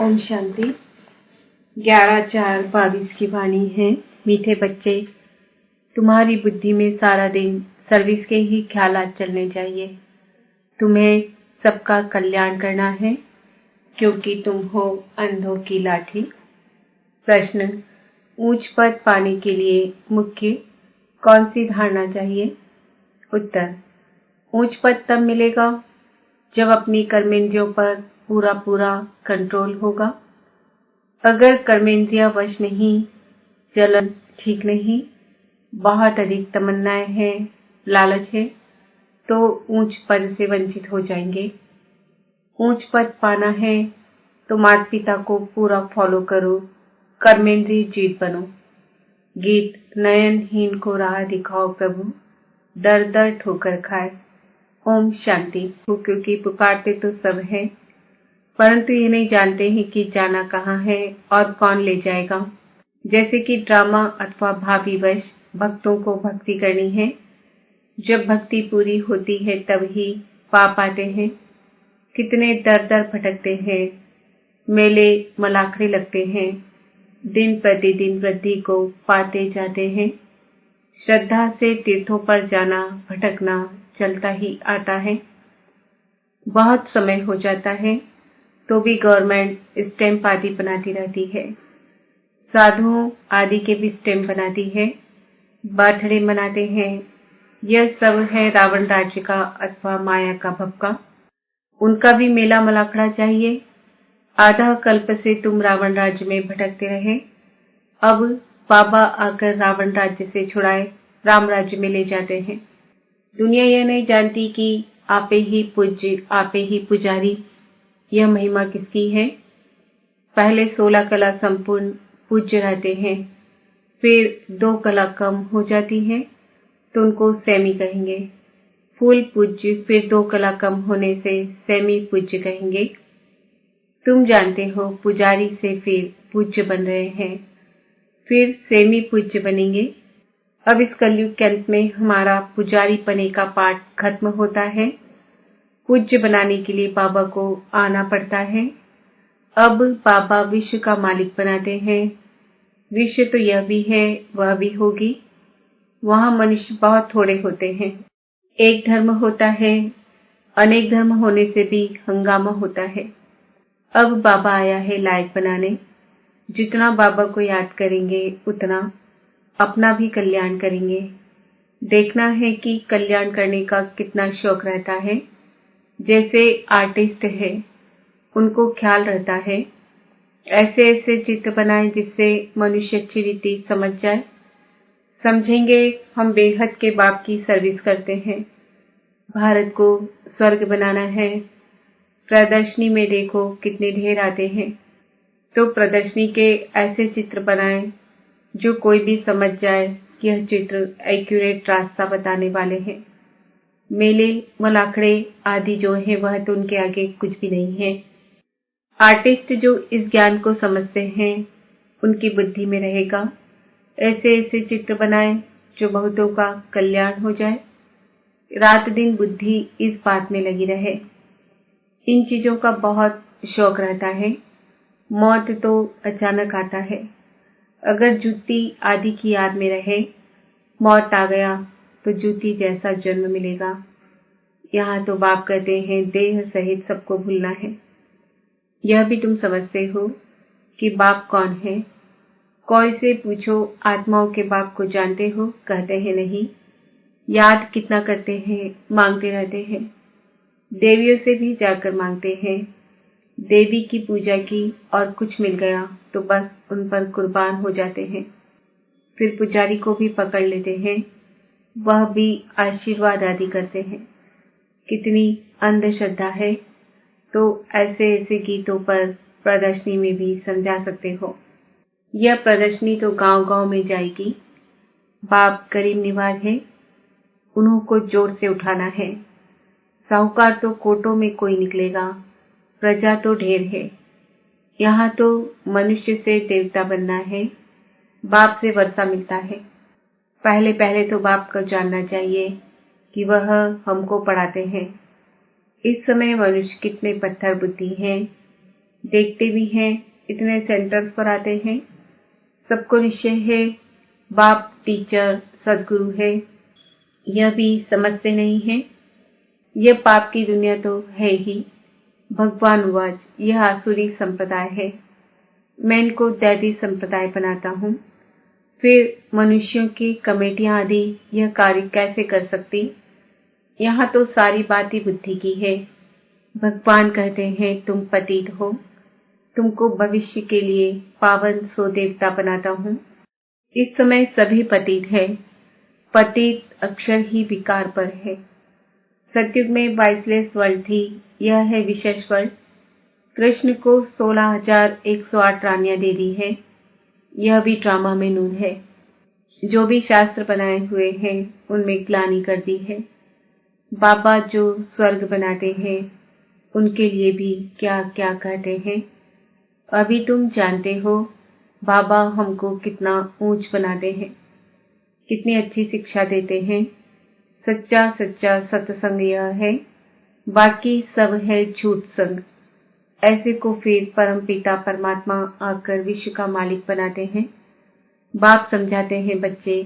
ओम शांति। 11/4/22 की वाणी है। मीठे बच्चे, तुम्हारी बुद्धि में सारा दिन सर्विस के ही ख्यालात चलने चाहिए। तुम्हें सबका कल्याण करना है क्योंकि तुम हो अंधों की लाठी। प्रश्न, ऊंच पद पाने के लिए मुख्य कौन सी धारणा चाहिए? उत्तर, ऊंच पद तब मिलेगा जब अपनी कर्मेंद्रियों पर पूरा कंट्रोल होगा। अगर कर्मेंद्रिया वश नहीं, चलन ठीक नहीं, बहुत अधिक तमन्नाएं हैं, लालच है, तो ऊंच पद से वंचित हो जाएंगे। ऊंच पद पाना है तो माता पिता को पूरा फॉलो करो, कर्मेंद्रिय जीत बनो। गीत, नयनहीन को राह दिखाओ प्रभु, दर दर ठोकर खाए। ओम शांति। क्योंकि पुकारते तो सब हैं, परंतु ये नहीं जानते हैं कि जाना कहाँ है और कौन ले जाएगा। जैसे कि ड्रामा अथवा भावीवश भक्तों को भक्ति करनी है। जब भक्ति पूरी होती है तब ही पाप आते हैं। कितने दर दर भटकते हैं, मेले मलाखड़े लगते हैं, दिन प्रतिदिन वृद्धि को पाते जाते हैं। श्रद्धा से तीर्थों पर जाना भटकना चलता ही आता है। बहुत समय हो जाता है तो भी गवर्नमेंट स्टैंप आदि बनाती रहती है, साधुओं आदि के भी स्टैंप बनाती है, बर्थडे मनाते हैं। यह सब है रावण राज्य का अथवा माया का भपका। उनका भी मेला मलाखड़ा चाहिए। आधा कल्प से तुम रावण राज्य में भटकते रहे, अब बाबा आकर रावण राज्य से छुड़ाए राम राज्य में ले जाते हैं। दुनिया यह नहीं जानती कि आपे ही पूज्य, आपे ही पुजारी। यह महिमा किसकी है? पहले 16 कला संपूर्ण पूज्य रहते हैं, फिर 2 कला कम हो जाती है तो उनको सेमी कहेंगे। फुल पूज्य फिर 2 कला कम होने से सेमी पूज्य कहेंगे। तुम जानते हो पुजारी से फिर पूज्य बन रहे हैं, फिर सेमी पूज्य बनेंगे। अब इस कलयुग के अंत में हमारा पुजारी पने का पाठ खत्म होता है। पूज्य बनाने के लिए बाबा को आना पड़ता है। अब बाबा विश्व का मालिक बनाते हैं। विश्व तो यह भी है, वह भी होगी। वहां मनुष्य बहुत थोड़े होते हैं। एक धर्म होता है, अनेक धर्म होने से भी हंगामा होता है। अब बाबा आया है लायक बनाने। जितना बाबा को याद करेंगे उतना अपना भी कल्याण करेंगे। देखना है कि कल्याण करने का कितना शौक रहता है। जैसे आर्टिस्ट है, उनको ख्याल रहता है ऐसे ऐसे चित्र बनाएं जिससे मनुष्य अच्छी रीति समझ जाए। समझेंगे हम बेहद के बाप की सर्विस करते हैं। भारत को स्वर्ग बनाना है। प्रदर्शनी में देखो कितने ढेर आते हैं, तो प्रदर्शनी के ऐसे चित्र बनाएं जो कोई भी समझ जाए कि यह चित्र एक्यूरेट रास्ता बताने वाले हैं। मेले मलाखड़े आदि जो है वह तो उनके आगे कुछ भी नहीं है। आर्टिस्ट जो इस ज्ञान को समझते हैं उनकी बुद्धि में रहेगा ऐसे ऐसे चित्र बनाएं जो बहुतों का कल्याण हो जाए। रात दिन बुद्धि इस बात में लगी रहे। इन चीजों का बहुत शौक रहता है। मौत तो अचानक आता है। अगर जूती आदि की याद में रहे, मौत आ गया तो जूती जैसा जन्म मिलेगा। यहाँ तो बाप कहते हैं देह सहित सबको भूलना है। यह भी तुम समझते हो कि बाप कौन है। कोई से पूछो आत्माओं के बाप को जानते हो? कहते हैं नहीं। याद कितना करते हैं, मांगते रहते हैं। देवियों से भी जाकर मांगते हैं। देवी की पूजा की और कुछ मिल गया तो बस उन पर कुर्बान हो जाते हैं। फिर पुजारी को भी पकड़ लेते हैं, वह भी आशीर्वाद आदि करते हैं। कितनी अंधश्रद्धा है। तो ऐसे ऐसे गीतों पर प्रदर्शनी में भी समझा सकते हो। यह प्रदर्शनी तो गांव गांव में जाएगी। बाप गरीब निवाज है, उन्हों को जोर से उठाना है। साहूकार तो कोटों में कोई निकलेगा, प्रजा तो ढेर है। यहाँ तो मनुष्य से देवता बनना है। बाप से वर्षा मिलता है। पहले पहले तो बाप को जानना चाहिए कि वह हमको पढ़ाते हैं। इस समय मनुष्य कितने पत्थर बुद्धि हैं। देखते भी हैं, इतने सेंटर्स पर आते हैं। सबको निश्चय है बाप टीचर सदगुरु है, यह भी समझते नहीं है। यह पाप की दुनिया तो है ही। भगवान उवाच, यह आसुरी संप्रदाय है, मैं इनको दैवी संप्रदाय बनाता हूँ। फिर मनुष्यों की कमेटियां आदि यह कार्य कैसे कर सकती? यहाँ तो सारी बात ही बुद्धि की है। भगवान कहते हैं तुम पतित हो, तुमको भविष्य के लिए पावन सो देवता बनाता हूँ। इस समय सभी पतित है। पतित अक्षर ही विकार पर है। सतयुग में वाइसलेस वर्ल्ड थी, यह है विशेष वर्ल्ड। कृष्ण को 16,108 रानियां दे दी है, यह भी ड्रामा में नूर है। जो भी शास्त्र बनाए हुए हैं उनमें ग्लानि कर दी है। बाबा जो स्वर्ग बनाते हैं उनके लिए भी क्या क्या कहते हैं। अभी तुम जानते हो बाबा हमको कितना ऊंच बनाते हैं, कितनी अच्छी शिक्षा देते हैं। सच्चा सच्चा सत्संग यह है, बाकी सब है झूठ संग। ऐसे को फिर परमपिता परमात्मा आकर विश्व का मालिक बनाते हैं। बाप समझाते हैं बच्चे,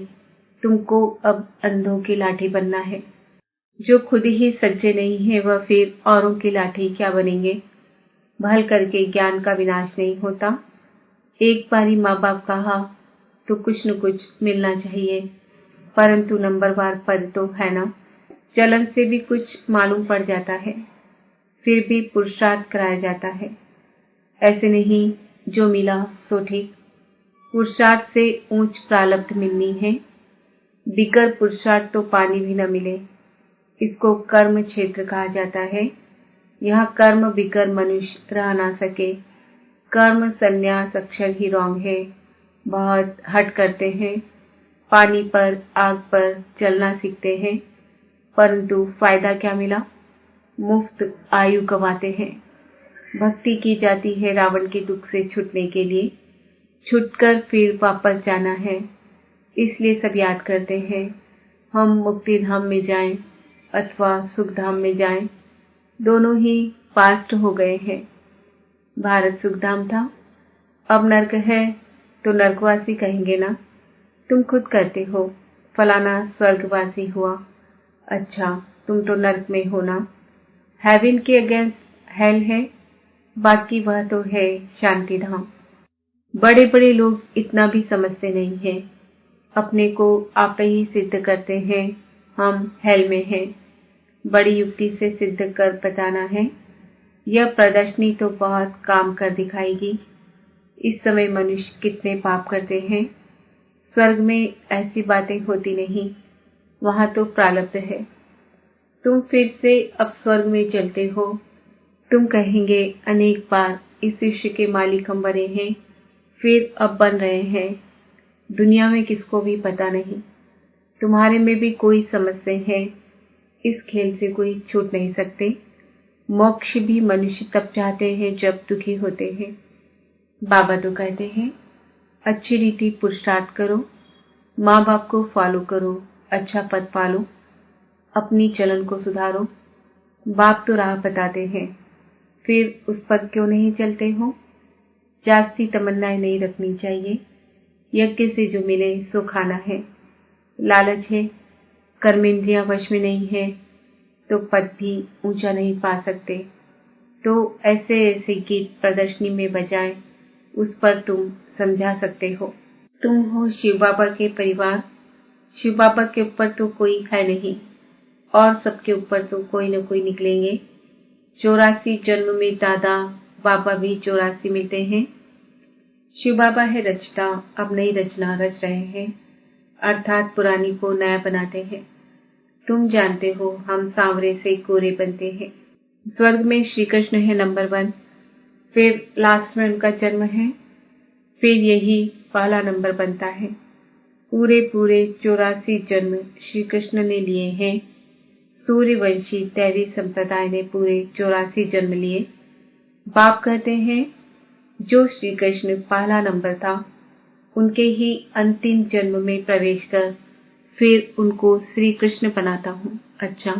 तुमको अब अंधों की लाठी बनना है। जो खुद ही सच्चे नहीं है वह फिर औरों की लाठी क्या बनेंगे। भल करके ज्ञान का विनाश नहीं होता। एक बारी माँ बाप कहा तो कुछ न कुछ मिलना चाहिए, परंतु नंबरवार पद तो है ना। चलन से भी कुछ मालूम पड़ जाता है, फिर भी पुरुषार्थ कराया जाता है। ऐसे नहीं जो मिला सो ठीक। पुरुषार्थ से ऊंच प्रारब्ध मिलनी है। बिगर पुरुषार्थ तो पानी भी न मिले। इसको कर्म क्षेत्र कहा जाता है। यहाँ कर्म बिगर मनुष्य रह ना सके। कर्म संन्यास अक्षर ही रॉन्ग है। बहुत हट करते हैं, पानी पर आग पर चलना सीखते हैं, परंतु फायदा क्या मिला? मुफ्त आयु गंवाते हैं। भक्ति की जाती है रावण के दुख से छूटने के लिए, छूटकर फिर वापस जाना है। इसलिए सब याद करते हैं हम मुक्ति धाम में जाएं अथवा सुख धाम में जाएं, दोनों ही पास्ट हो गए हैं। भारत सुख धाम था, अब नर्क है तो नर्कवासी कहेंगे ना। तुम खुद कहते हो फलाना स्वर्गवासी हुआ, अच्छा तुम तो नर्क में हो ना। हेवन के अगेंस्ट हेल है, बाकी वह तो है शांति धाम। बड़े बड़े लोग इतना भी समझते नहीं हैं, अपने को आप ही सिद्ध करते हैं हम हेल में हैं। बड़ी युक्ति से सिद्ध कर बताना है। यह प्रदर्शनी तो बहुत काम कर दिखाएगी। इस समय मनुष्य कितने पाप करते हैं। स्वर्ग में ऐसी बातें होती नहीं, वहां तो प्रारब्ध है। तुम फिर से अब स्वर्ग में चलते हो। तुम कहेंगे अनेक बार इस विश्व के मालिक हम बने हैं, फिर अब बन रहे हैं। दुनिया में किसको भी पता नहीं, तुम्हारे में भी कोई समझते हैं। इस खेल से कोई छूट नहीं सकते। मोक्ष भी मनुष्य तब चाहते हैं जब दुखी होते हैं। बाबा तो कहते हैं अच्छी रीति पुरुषार्थ करो, माँ बाप को फॉलो करो, अच्छा पद पालो, अपनी चलन को सुधारो। बाप तो राह बताते हैं, फिर उस पर क्यों नहीं चलते हो? जास्ती तमन्नाएं नहीं रखनी चाहिए। यज्ञ से जो मिले सो खाना है। लालच है, कर्मेंद्रियां वश में नहीं है तो पद भी ऊंचा नहीं पा सकते। तो ऐसे ऐसे गीत प्रदर्शनी में बजाएं, उस पर तुम समझा सकते हो। तुम हो शिव बाबा के परिवार। शिव बाबा के ऊपर तो कोई है नहीं, और सबके ऊपर तो कोई न कोई निकलेंगे। 84 जन्म में दादा बाबा भी 84 मिलते हैं। शिव बाबा है रचता, अब नई रचना रच रहे हैं, अर्थात पुरानी को नया बनाते हैं। तुम जानते हो हम सांवरे से गोरे बनते हैं। स्वर्ग में श्री कृष्ण है नंबर 1, फिर लास्ट में उनका जन्म है, फिर यही पहला नंबर बनता है। पूरे पूरे 84 जन्म श्री कृष्ण ने लिए हैं। सूर्यवंशी दैवी संप्रदाय ने पूरे 84 जन्म लिए। बाप कहते हैं जो श्री कृष्ण पहला नंबर था, उनके ही अंतिम जन्म में प्रवेश कर फिर उनको श्री कृष्ण बनाता हूँ। अच्छा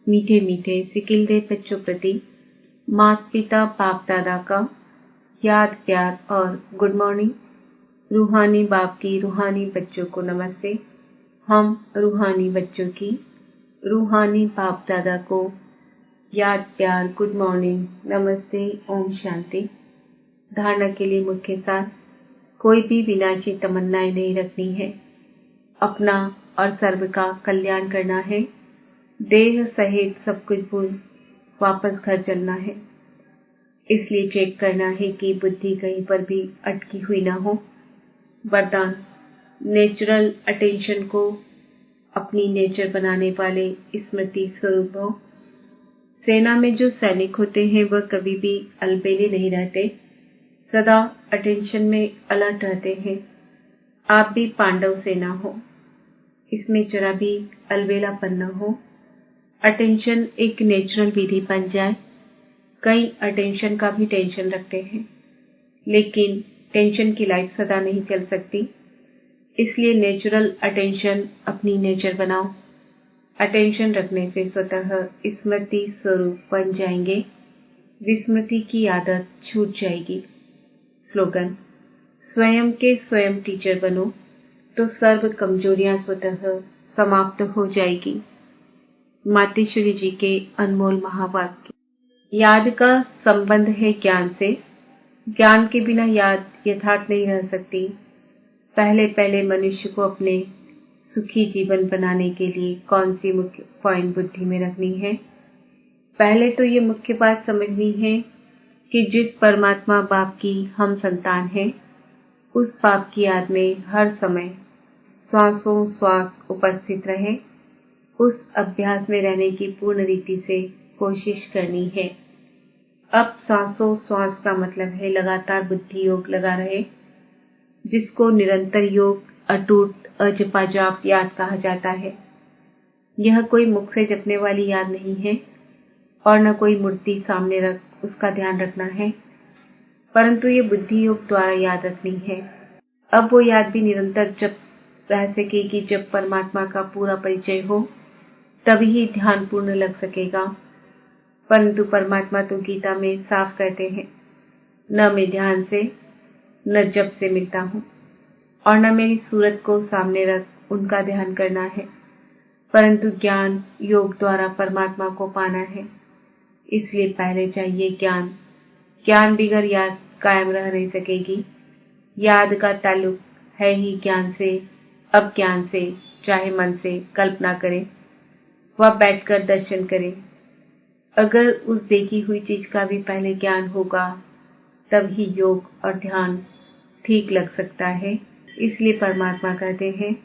मीठे मीठे सिकिल दे बच्चों प्रति माता पिता बाप दादा का याद प्यार और गुड मॉर्निंग। रूहानी बाप की रूहानी बच्चों को नमस्ते। हम रूहानी बच्चों की रूहानी बाप दादा को याद प्यार गुड मॉर्निंग नमस्ते ओम शांति। धारणा के लिए मुख्य सार, कोई भी विनाशी तमन्नाएं नहीं रखनी है, अपना और सर्व का कल्याण करना है। देह सहित सब कुछ भूल वापस घर चलना है, इसलिए चेक करना है कि बुद्धि कहीं पर भी अटकी हुई ना हो। वरदान, नेचुरल अटेंशन को अपनी नेचर बनाने वाले स्मृति स्वरूप हो। सेना में जो सैनिक होते हैं वह कभी भी अलबेले नहीं रहते, सदा अटेंशन में अलर्ट रहते हैं। आप भी पांडव सेना हो, इसमें जरा भी अलबेलापन न हो। अटेंशन एक नेचुरल विधि बन जाए। कई अटेंशन का भी टेंशन रखते हैं, लेकिन टेंशन की लाइफ सदा नहीं चल सकती, इसलिए नेचुरल अटेंशन अपनी नेचर बनाओ। अटेंशन रखने से स्वतः स्मृति स्वरूप बन जाएंगे, विस्मृति की आदत छूट जाएगी। स्लोगन, स्वयं के स्वयं टीचर बनो तो सर्व कमजोरियां स्वतः समाप्त हो जाएगी। मातेश्वरी जी के अनमोल महावाक्य। याद का संबंध है ज्ञान से। ज्ञान के बिना याद यथार्थ नहीं रह सकती। पहले पहले मनुष्य को अपने सुखी जीवन बनाने के लिए कौन सी मुख्य पॉइंट बुद्धि में रखनी है? पहले तो ये मुख्य बात समझनी है कि जिस परमात्मा बाप की हम संतान हैं, उस बाप की याद में हर समय श्वासों श्वास उपस्थित रहे। उस अभ्यास में रहने की पूर्ण रीति से कोशिश करनी है। अब सांसों श्वास का मतलब है लगातार बुद्धि योग लगा रहे, जिसको निरंतर योग अटूट अजपा जाप याद कहा जाता है। यह कोई मुख से जपने वाली याद नहीं है और न कोई मूर्ति सामने रख उसका ध्यान रखना है, परंतु ये बुद्धि योग द्वारा याद रखनी है। अब वो याद भी निरंतर जप रह सकेगी जब परमात्मा का पूरा परिचय हो, तभी ही ध्यान पूर्ण लग सकेगा। परंतु परमात्मा तो गीता में साफ कहते हैं, न मैं ध्यान से न जप से मिलता हूँ और न मेरी सूरत को सामने रख उनका ध्यान करना है, परंतु ज्ञान योग द्वारा परमात्मा को पाना है। इसलिए पहले चाहिए ज्ञान। ज्ञान बिगर याद कायम रह नहीं सकेगी। याद का ताल्लुक है ही ज्ञान से। अब ज्ञान से चाहे मन से कल्पना करें, वह बैठकर दर्शन करें। अगर उस देखी हुई चीज का भी पहले ज्ञान होगा, तब ही योग और ध्यान ठीक लग सकता है। इसलिए परमात्मा कहते हैं,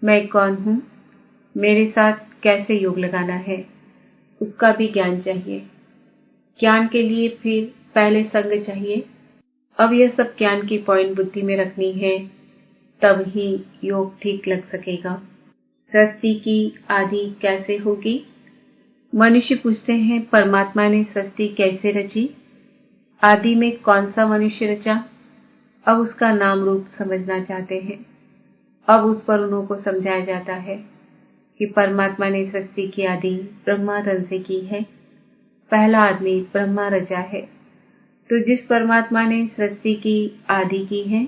मैं कौन हूँ, मेरे साथ कैसे योग लगाना है, उसका भी ज्ञान चाहिए। ज्ञान के लिए फिर पहले संग चाहिए। अब यह सब ज्ञान की पॉइंट बुद्धि में रखनी है, तब ही योग ठीक लग सकेगा। सृष्टि की आदि कैसे होगी? मनुष्य पूछते हैं, परमात्मा ने सृष्टि कैसे रची? आदि में कौन सा मनुष्य रचा? अब उसका नाम रूप समझना चाहते हैं। अब उस पर उन्हों को समझाया जाता है कि परमात्मा ने सृष्टि की आदि ब्रह्मादन से की है। पहला आदमी ब्रह्मा रचा है। तो जिस परमात्मा ने सृष्टि की आदि की है,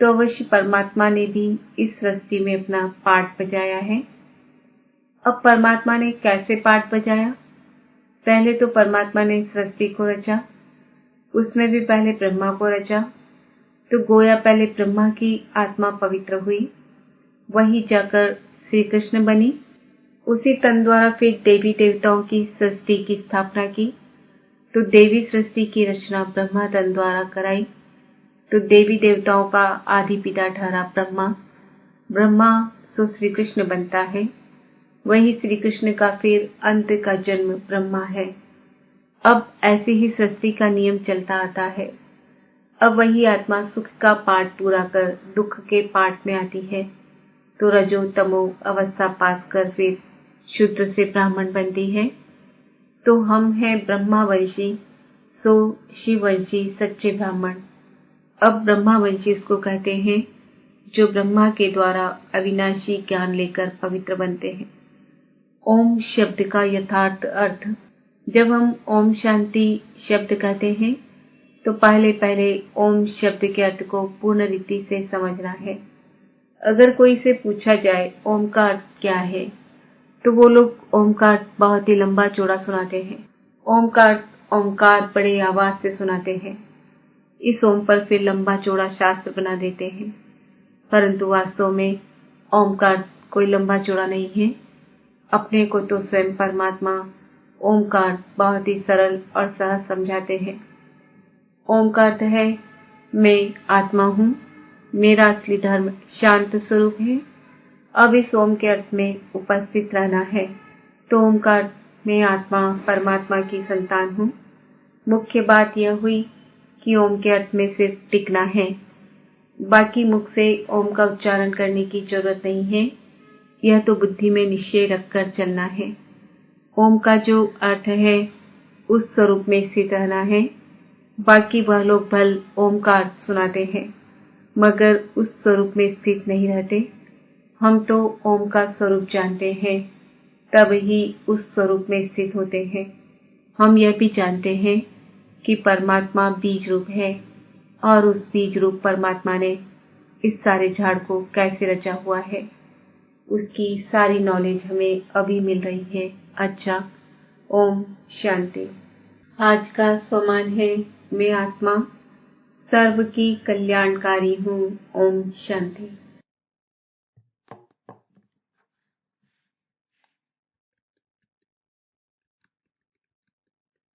तो अवश्य परमात्मा ने भी इस सृष्टि में अपना पार्ट बजाया है। अब परमात्मा ने कैसे पार्ट बजाया? पहले तो परमात्मा ने सृष्टि को रचा, उसमें भी पहले ब्रह्मा को रचा। तो गोया पहले ब्रह्मा की आत्मा पवित्र हुई, वही जाकर श्री कृष्ण बनी। उसी तन द्वारा फिर देवी देवताओं की सृष्टि की स्थापना की। तो देवी सृष्टि की रचना ब्रह्मा तन द्वारा कराई। तो देवी देवताओं का आदि पिता ठहरा ब्रह्मा। ब्रह्मा सो श्री कृष्ण बनता है। वही श्री कृष्ण का फिर अंत का जन्म ब्रह्मा है। अब ऐसे ही सृष्टि का नियम चलता आता है। अब वही आत्मा सुख का पाठ पूरा कर दुख के पाठ में आती है, तो रजो तमो अवस्था पास कर फिर शूद्र से ब्राह्मण बनती है। तो हम हैं ब्रह्मावंशी, सो शिववंशी सच्चे ब्राह्मण। अब ब्रह्मावंशी इसको कहते हैं जो ब्रह्मा के द्वारा अविनाशी ज्ञान लेकर पवित्र बनते हैं। ओम शब्द का यथार्थ अर्थ जब हम ओम शांति शब्द कहते हैं तो पहले ओम शब्द के अर्थ को पूर्ण रीति से समझना है। अगर कोई से पूछा जाए ओम का अर्थ क्या है, तो वो लोग ओम का अर्थ बहुत ही लंबा चौड़ा सुनाते हैं। ओम का अर्थ ओमकार बड़े आवाज से सुनाते हैं। इस ओम पर फिर लंबा चौड़ा शास्त्र बना देते हैं, परंतु वास्तव में ओम का अर्थ कोई लंबा चौड़ा नहीं है। अपने को तो स्वयं परमात्मा ओमकार बहुत ही सरल और सहज समझाते हैं। ओम का अर्थ है मैं आत्मा हूँ, मेरा असली धर्म शांत स्वरूप है। अब इस ओम के अर्थ में उपस्थित रहना है। तो ओम का अर्थ मैं आत्मा परमात्मा की संतान हूँ। मुख्य बात यह हुई कि ओम के अर्थ में सिर्फ टिकना है, बाकी मुख से ओम का उच्चारण करने की जरूरत नहीं है। यह तो बुद्धि में निश्चय रखकर चलना है। ओम का जो अर्थ है उस स्वरूप में स्थित रहना है। बाकी वह लोग भल ओम का अर्थ सुनाते हैं, मगर उस स्वरूप में स्थित नहीं रहते। हम तो ओम का स्वरूप जानते हैं, तब ही उस स्वरूप में स्थित होते हैं। हम यह भी जानते हैं कि परमात्मा बीज रूप है और उस बीज रूप परमात्मा ने इस सारे झाड़ को कैसे रचा हुआ है, उसकी सारी नॉलेज हमें अभी मिल रही है। अच्छा, ओम शांति। आज का सोमान है मैं आत्मा सर्व की कल्याणकारी हूँ। ओम शांति।